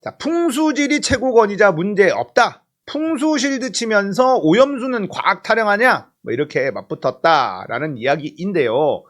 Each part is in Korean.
자, 풍수지리 최고권위자 문제 없다. 풍수실드 치면서 오염수는 과학 타령하냐? 뭐 이렇게 맞붙었다라는 이야기인데요.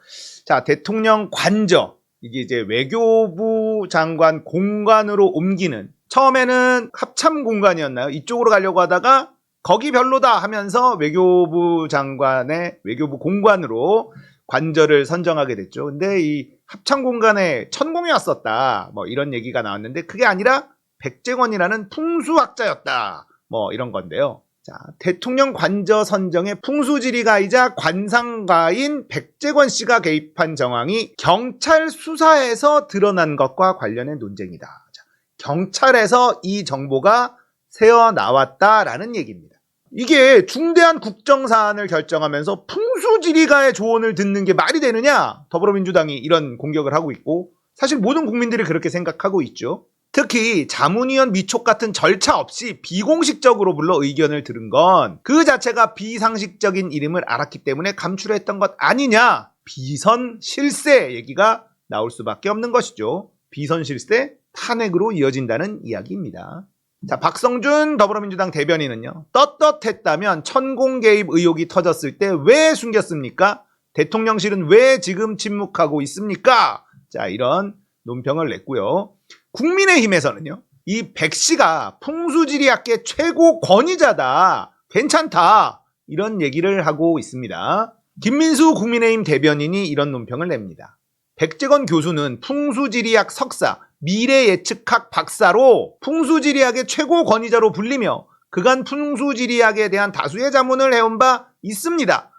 자, 대통령 관저, 이게 이제 외교부 장관 공관으로 옮기는, 처음에는 합참 공관이었나요? 이쪽으로 가려고 하다가 거기 별로다 하면서 외교부 장관의 외교부 공관으로 관저를 선정하게 됐죠. 근데 이 합참 공관에 천공이 왔었다, 뭐 이런 얘기가 나왔는데 그게 아니라 백제권이라는 풍수학자였다, 뭐 이런 건데요. 자, 대통령 관저 선정에 풍수지리가이자 관상가인 백제권 씨가 개입한 정황이 경찰 수사에서 드러난 것과 관련된 논쟁이다. 자, 경찰에서 이 정보가 새어 나왔다라는 얘기입니다. 이게 중대한 국정사안을 결정하면서 풍수지리가의 조언을 듣는 게 말이 되느냐? 더불어민주당이 이런 공격을 하고 있고, 사실 모든 국민들이 그렇게 생각하고 있죠. 특히 자문위원 미촉 같은 절차 없이 비공식적으로 불러 의견을 들은 건 그 자체가 비상식적인 이름을 알았기 때문에 감출했던 것 아니냐, 비선 실세 얘기가 나올 수밖에 없는 것이죠. 비선 실세, 탄핵으로 이어진다는 이야기입니다. 자, 박성준 더불어민주당 대변인은요, 떳떳했다면 천공 개입 의혹이 터졌을 때 왜 숨겼습니까? 대통령실은 왜 지금 침묵하고 있습니까? 자, 이런 논평을 냈고요. 국민의힘에서는요, 이 백 씨가 풍수지리학계 최고 권위자다, 괜찮다, 이런 얘기를 하고 있습니다. 김민수 국민의힘 대변인이 이런 논평을 냅니다. 백제권 교수는 풍수지리학 석사, 미래예측학 박사로 풍수지리학의 최고 권위자로 불리며 그간 풍수지리학에 대한 다수의 자문을 해온 바 있습니다.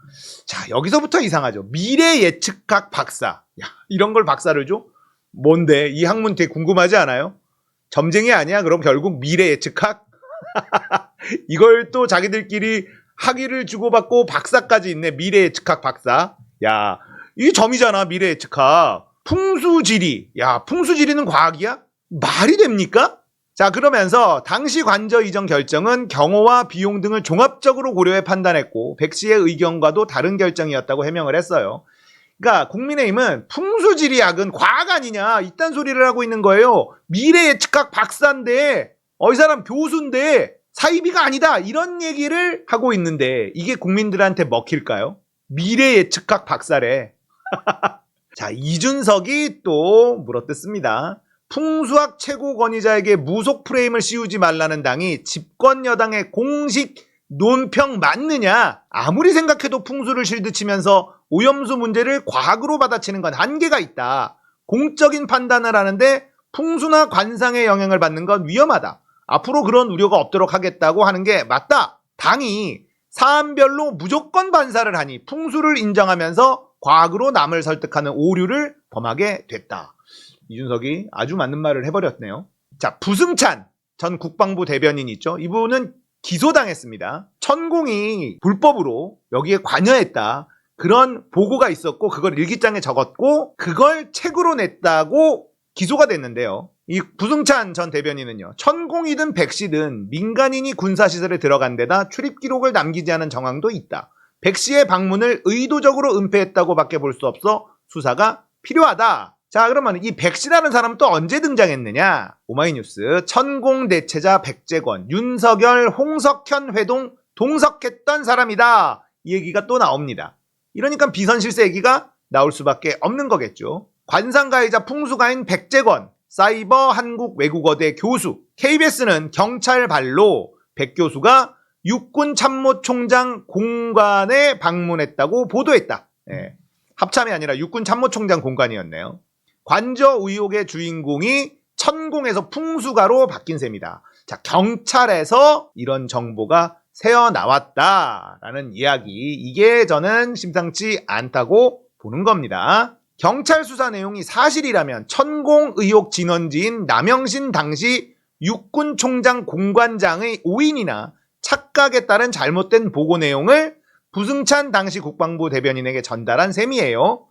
자, 여기서부터 이상하죠. 미래예측학 박사. 야, 이런 걸 박사를 줘? 뭔데? 이 학문 되게 궁금하지 않아요? 점쟁이 아니야? 그럼 결국 미래예측학? 이걸 또 자기들끼리 학위를 주고받고 박사까지 있네. 미래예측학 박사. 야, 이 점이잖아, 미래예측학. 풍수지리. 야, 풍수지리는 과학이야? 말이 됩니까? 자, 그러면서 당시 관저 이전 결정은 경호와 비용 등을 종합적으로 고려해 판단했고 백 씨의 의견과도 다른 결정이었다고 해명을 했어요. 그러니까 국민의힘은 풍수지리학은 과학 아니냐, 이딴 소리를 하고 있는 거예요. 미래예측학 박사인데, 이 사람 교수인데 사이비가 아니다, 이런 얘기를 하고 있는데 이게 국민들한테 먹힐까요? 미래예측학 박사래. 자, 이준석이 또 물어뜯습니다. 풍수학 최고 권위자에게 무속 프레임을 씌우지 말라는 당이 집권 여당의 공식 논평 맞느냐? 아무리 생각해도 풍수를 실드치면서 오염수 문제를 과학으로 받아치는 건 한계가 있다. 공적인 판단을 하는데 풍수나 관상의 영향을 받는 건 위험하다. 앞으로 그런 우려가 없도록 하겠다고 하는 게 맞다. 당이 사안별로 무조건 반사를 하니 풍수를 인정하면서 과학으로 남을 설득하는 오류를 범하게 됐다. 이준석이 아주 맞는 말을 해버렸네요. 자, 부승찬 전 국방부 대변인 있죠. 이분은 기소당했습니다. 천공이 불법으로 여기에 관여했다, 그런 보고가 있었고 그걸 일기장에 적었고 그걸 책으로 냈다고 기소가 됐는데요. 이 부승찬 전 대변인은요, 천공이든 백씨든 민간인이 군사시설에 들어간 데다 출입 기록을 남기지 않은 정황도 있다. 백 씨의 방문을 의도적으로 은폐했다고 밖에 볼 수 없어 수사가 필요하다. 자, 그러면 이 백 씨라는 사람은 또 언제 등장했느냐? 오마이뉴스 천공 대체자 백제권, 윤석열, 홍석현 회동 동석했던 사람이다, 이 얘기가 또 나옵니다. 이러니까 비선실세 얘기가 나올 수밖에 없는 거겠죠. 관상가이자 풍수가인 백제권, 사이버 한국 외국어대 교수, KBS는 경찰 발로 백 교수가 육군 참모총장 공관에 방문했다고 보도했다. 예, 합참이 아니라 육군 참모총장 공관이었네요. 관저 의혹의 주인공이 천공에서 풍수가로 바뀐 셈이다. 자, 경찰에서 이런 정보가 새어 나왔다라는 이야기, 이게 저는 심상치 않다고 보는 겁니다. 경찰 수사 내용이 사실이라면 천공 의혹 진원지인 남영신 당시 육군 총장 공관장의 오인이나 착각에 따른 잘못된 보고 내용을 부승찬 당시 국방부 대변인에게 전달한 셈이에요.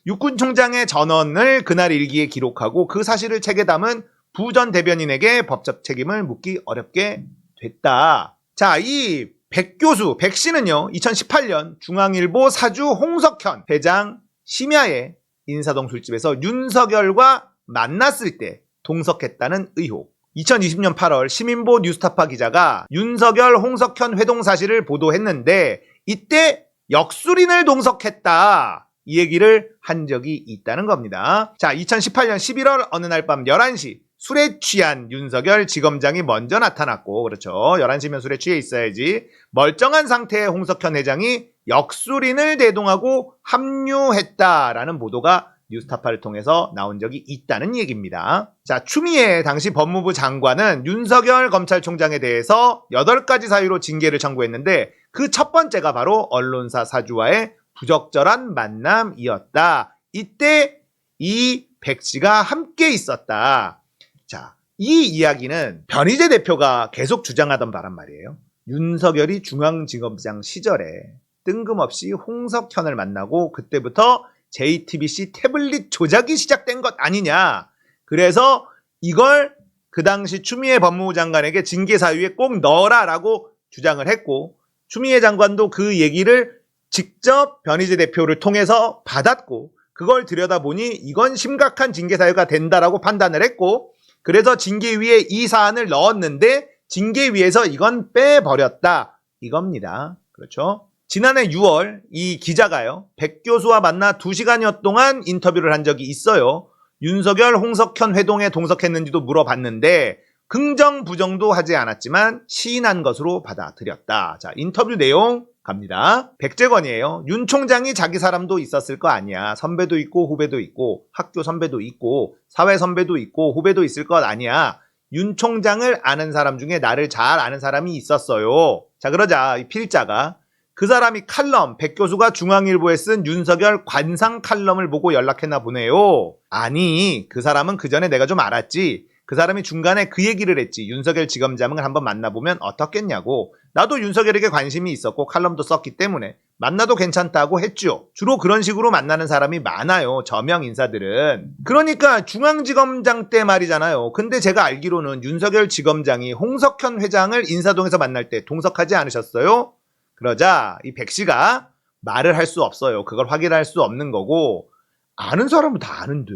육군 총장의 전언을 그날 일기에 기록하고 그 사실을 책에 담은 부 전 대변인에게 법적 책임을 묻기 어렵게 됐다. 자, 이 백 교수, 백 씨는요, 2018년 중앙일보 사주 홍석현 회장 심야에 인사동 술집에서 윤석열과 만났을 때 동석했다는 의혹. 2020년 8월 시민보 뉴스타파 기자가 윤석열, 홍석현 회동 사실을 보도했는데 이때 역술인을 동석했다. 이 얘기를 한 적이 있다는 겁니다. 자, 2018년 11월 어느 날 밤 11시 술에 취한 윤석열 지검장이 먼저 나타났고, 그렇죠. 11시면 술에 취해 있어야지. 멀쩡한 상태의 홍석현 회장이 역술인을 대동하고 합류했다라는 보도가 뉴스타파를 통해서 나온 적이 있다는 얘기입니다. 자, 추미애 당시 법무부 장관은 윤석열 검찰총장에 대해서 8가지 사유로 징계를 청구했는데 그 첫 번째가 바로 언론사 사주와의 부적절한 만남이었다. 이때 이 백 씨가 함께 있었다. 자, 이 이야기는 변희재 대표가 계속 주장하던 바란 말이에요. 윤석열이 중앙지검장 시절에 뜬금없이 홍석현을 만나고 그때부터 JTBC 태블릿 조작이 시작된 것 아니냐. 그래서 이걸 그 당시 추미애 법무부 장관에게 징계 사유에 꼭 넣어라라고 주장을 했고, 추미애 장관도 그 얘기를 직접 변희재 대표를 통해서 받았고, 그걸 들여다보니 이건 심각한 징계 사유가 된다라고 판단을 했고, 그래서 징계위에 이 사안을 넣었는데 징계위에서 이건 빼버렸다. 이겁니다. 그렇죠? 지난해 6월 이 기자가요, 백 교수와 만나 2시간여 동안 인터뷰를 한 적이 있어요. 윤석열, 홍석현 회동에 동석했는지도 물어봤는데 긍정, 부정도 하지 않았지만 시인한 것으로 받아들였다. 자, 인터뷰 내용 갑니다. 백재건이에요. 윤 총장이 자기 사람도 있었을 거 아니야. 선배도 있고 후배도 있고 학교 선배도 있고 사회 선배도 있고 후배도 있을 것 아니야. 윤 총장을 아는 사람 중에 나를 잘 아는 사람이 있었어요. 자, 그러자 이 필자가 그 사람이 칼럼, 백 교수가 중앙일보에 쓴 윤석열 관상 칼럼을 보고 연락했나 보네요. 아니, 그 사람은 그 전에 내가 좀 알았지. 그 사람이 중간에 그 얘기를 했지. 윤석열 지검장을 한번 만나보면 어떻겠냐고. 나도 윤석열에게 관심이 있었고 칼럼도 썼기 때문에 만나도 괜찮다고 했죠. 주로 그런 식으로 만나는 사람이 많아요. 저명 인사들은. 그러니까 중앙지검장 때 말이잖아요. 근데 제가 알기로는 윤석열 지검장이 홍석현 회장을 인사동에서 만날 때 동석하지 않으셨어요? 그러자 이 백 씨가 말을 할 수 없어요. 그걸 확인할 수 없는 거고, 아는 사람은 다 아는데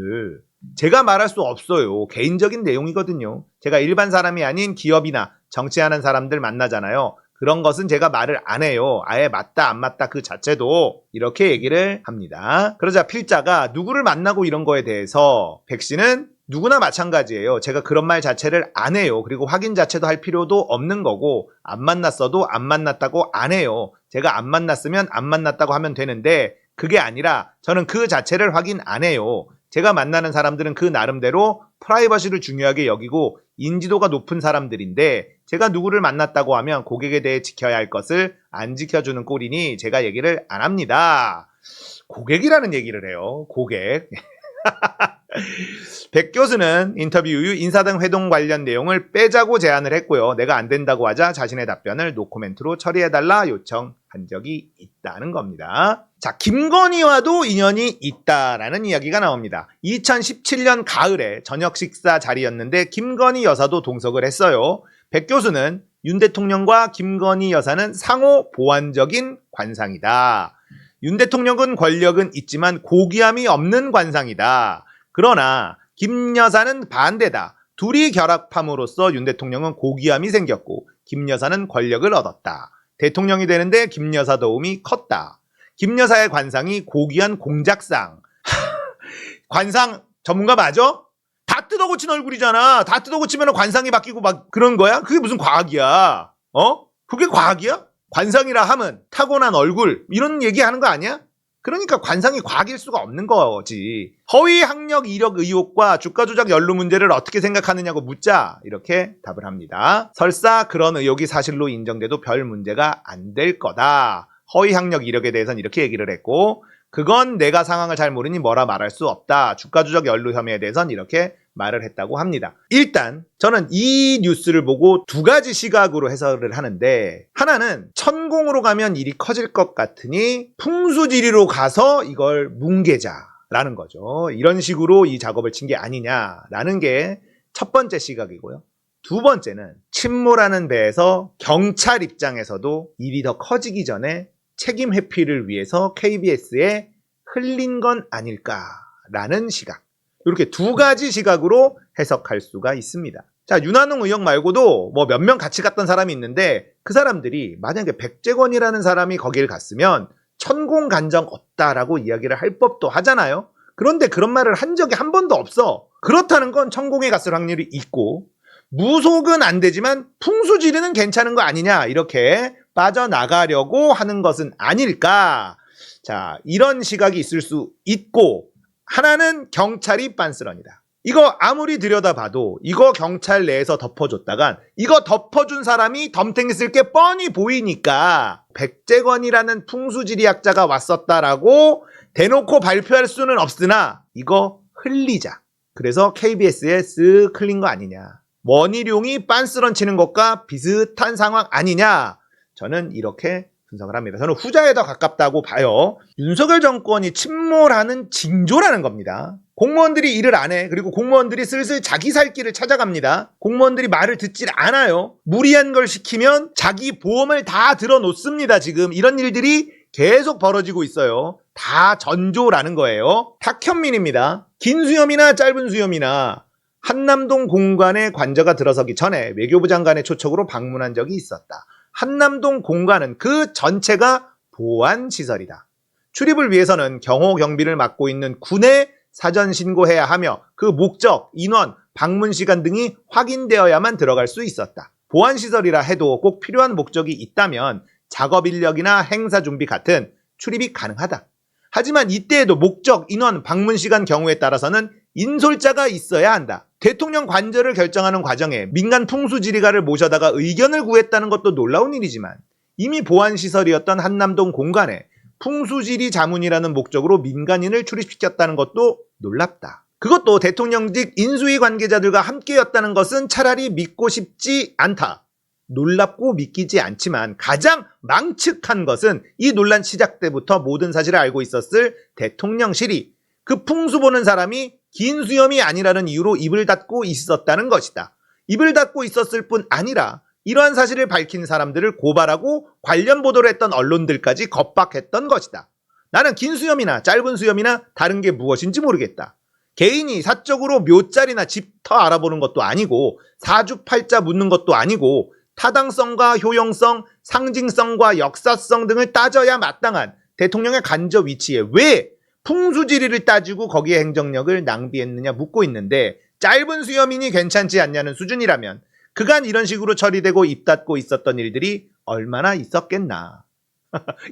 제가 말할 수 없어요. 개인적인 내용이거든요. 제가 일반 사람이 아닌 기업이나 정치하는 사람들 만나잖아요. 그런 것은 제가 말을 안 해요. 아예 맞다 안 맞다 그 자체도. 이렇게 얘기를 합니다. 그러자 필자가 누구를 만나고 이런 거에 대해서 백 씨는 누구나 마찬가지예요. 제가 그런 말 자체를 안 해요. 그리고 확인 자체도 할 필요도 없는 거고, 안 만났어도 안 만났다고 안 해요. 제가 안 만났으면 안 만났다고 하면 되는데 그게 아니라 저는 그 자체를 확인 안 해요. 제가 만나는 사람들은 그 나름대로 프라이버시를 중요하게 여기고 인지도가 높은 사람들인데 제가 누구를 만났다고 하면 고객에 대해 지켜야 할 것을 안 지켜주는 꼴이니 제가 얘기를 안 합니다. 고객이라는 얘기를 해요. 고객. 백 교수는 인터뷰 이후 인사등 회동 관련 내용을 빼자고 제안을 했고요. 내가 안 된다고 하자 자신의 답변을 노코멘트로 처리해달라 요청한 적이 있다는 겁니다. 자, 김건희와도 인연이 있다라는 이야기가 나옵니다. 2017년 가을에 저녁 식사 자리였는데 김건희 여사도 동석을 했어요. 백 교수는 윤 대통령과 김건희 여사는 상호 보완적인 관상이다. 윤 대통령은 권력은 있지만 고귀함이 없는 관상이다. 그러나 김 여사는 반대다. 둘이 결합함으로써 윤 대통령은 고귀함이 생겼고 김 여사는 권력을 얻었다. 대통령이 되는데 김 여사 도움이 컸다. 김 여사의 관상이 고귀한 공작상. 관상 전문가 맞아? 다 뜯어고친 얼굴이잖아. 다 뜯어고치면 관상이 바뀌고 막 그런 거야? 그게 무슨 과학이야? 그게 과학이야? 관상이라 함은 타고난 얼굴 이런 얘기하는 거 아니야? 그러니까 관상이 과학일 수가 없는 거지. 허위 학력 이력 의혹과 주가 조작 연루 문제를 어떻게 생각하느냐고 묻자 이렇게 답을 합니다. 설사 그런 의혹이 사실로 인정돼도 별 문제가 안 될 거다. 허위 학력 이력에 대해서는 이렇게 얘기를 했고, 그건 내가 상황을 잘 모르니 뭐라 말할 수 없다. 주가 조작 연루 혐의에 대해서는 이렇게 말을 했다고 합니다. 일단 저는 이 뉴스를 보고 두 가지 시각으로 해석을 하는데, 하나는 천공으로 가면 일이 커질 것 같으니 풍수지리로 가서 이걸 뭉개자라는 거죠. 이런 식으로 이 작업을 친 게 아니냐라는 게 첫 번째 시각이고요. 두 번째는 침몰하는 배에서 경찰 입장에서도 일이 더 커지기 전에 책임 회피를 위해서 KBS에 흘린 건 아닐까라는 시각. 이렇게 두 가지 시각으로 해석할 수가 있습니다. 자, 윤한홍 의원 말고도 뭐 몇 명 같이 갔던 사람이 있는데 그 사람들이 만약에 백재권이라는 사람이 거길 갔으면 천공간정 없다라고 이야기를 할 법도 하잖아요. 그런데 그런 말을 한 적이 한 번도 없어. 그렇다는 건 천공에 갔을 확률이 있고 무속은 안 되지만 풍수지리는 괜찮은 거 아니냐 이렇게 빠져나가려고 하는 것은 아닐까. 자, 이런 시각이 있을 수 있고 하나는 경찰이 빤스런이다. 이거 아무리 들여다봐도 이거 경찰 내에서 덮어줬다간 이거 덮어준 사람이 덤탱이 쓸 게 뻔히 보이니까 백재권이라는 풍수지리학자가 왔었다라고 대놓고 발표할 수는 없으나 이거 흘리자. 그래서 KBS에 쓱 흘린 거 아니냐. 원희룡이 빤스런 치는 것과 비슷한 상황 아니냐. 저는 이렇게 분석을 합니다. 저는 후자에 더 가깝다고 봐요. 윤석열 정권이 침몰하는 징조라는 겁니다. 공무원들이 일을 안 해. 그리고 공무원들이 슬슬 자기 살 길을 찾아갑니다. 공무원들이 말을 듣질 않아요. 무리한 걸 시키면 자기 보험을 다 들어놓습니다. 지금 이런 일들이 계속 벌어지고 있어요. 다 전조라는 거예요. 탁현민입니다. 긴 수염이나 짧은 수염이나 한남동 공관에 관저가 들어서기 전에 외교부 장관의 초청으로 방문한 적이 있었다. 한남동 공관은 그 전체가 보안시설이다. 출입을 위해서는 경호 경비를 맡고 있는 군에 사전 신고해야 하며 그 목적, 인원, 방문 시간 등이 확인되어야만 들어갈 수 있었다. 보안시설이라 해도 꼭 필요한 목적이 있다면 작업 인력이나 행사 준비 같은 출입이 가능하다. 하지만 이때에도 목적, 인원, 방문 시간 경우에 따라서는 인솔자가 있어야 한다. 대통령 관저를 결정하는 과정에 민간 풍수지리가를 모셔다가 의견을 구했다는 것도 놀라운 일이지만 이미 보안시설이었던 한남동 공간에 풍수지리 자문이라는 목적으로 민간인을 출입시켰다는 것도 놀랍다. 그것도 대통령직 인수위 관계자들과 함께였다는 것은 차라리 믿고 싶지 않다. 놀랍고 믿기지 않지만 가장 망측한 것은 이 논란 시작 때부터 모든 사실을 알고 있었을 대통령실이 그 풍수 보는 사람이 긴 수염이 아니라는 이유로 입을 닫고 있었다는 것이다. 입을 닫고 있었을 뿐 아니라 이러한 사실을 밝힌 사람들을 고발하고 관련 보도를 했던 언론들까지 겁박했던 것이다. 나는 긴 수염이나 짧은 수염이나 다른 게 무엇인지 모르겠다. 개인이 사적으로 묘자리나 집터 알아보는 것도 아니고 사주팔자 묻는 것도 아니고 타당성과 효용성, 상징성과 역사성 등을 따져야 마땅한 대통령의 간접 위치에 왜 풍수지리를 따지고 거기에 행정력을 낭비했느냐 묻고 있는데 짧은 수염이니 괜찮지 않냐는 수준이라면 그간 이런 식으로 처리되고 입 닫고 있었던 일들이 얼마나 있었겠나.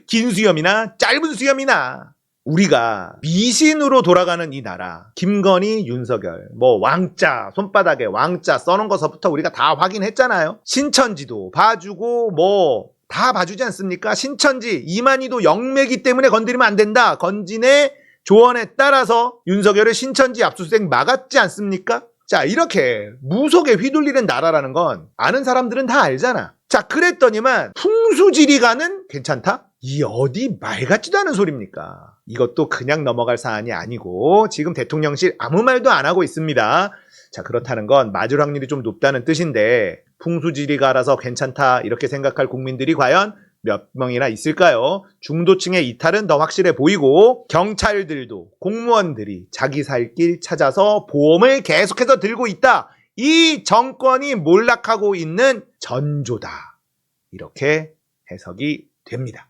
긴 수염이나 짧은 수염이나 우리가 미신으로 돌아가는 이 나라 김건희, 윤석열 뭐 왕자 손바닥에 왕자 써놓은 것부터 우리가 다 확인했잖아요. 신천지도 봐주고 뭐 다 봐주지 않습니까? 신천지 이만희도 영매기 때문에 건드리면 안 된다. 건진의 조언에 따라서 윤석열의 신천지 압수수색 막았지 않습니까? 자, 이렇게 무속에 휘둘리는 나라라는 건 아는 사람들은 다 알잖아. 자, 그랬더니만 풍수지리가는 괜찮다? 이 어디 말 같지도 않은 소리입니까? 이것도 그냥 넘어갈 사안이 아니고 지금 대통령실 아무 말도 안 하고 있습니다. 자, 그렇다는 건 맞을 확률이 좀 높다는 뜻인데 풍수지리가라서 괜찮다 이렇게 생각할 국민들이 과연 몇 명이나 있을까요? 중도층의 이탈은 더 확실해 보이고 경찰들도 공무원들이 자기 살 길 찾아서 보험을 계속해서 들고 있다. 이 정권이 몰락하고 있는 전조다. 이렇게 해석이 됩니다.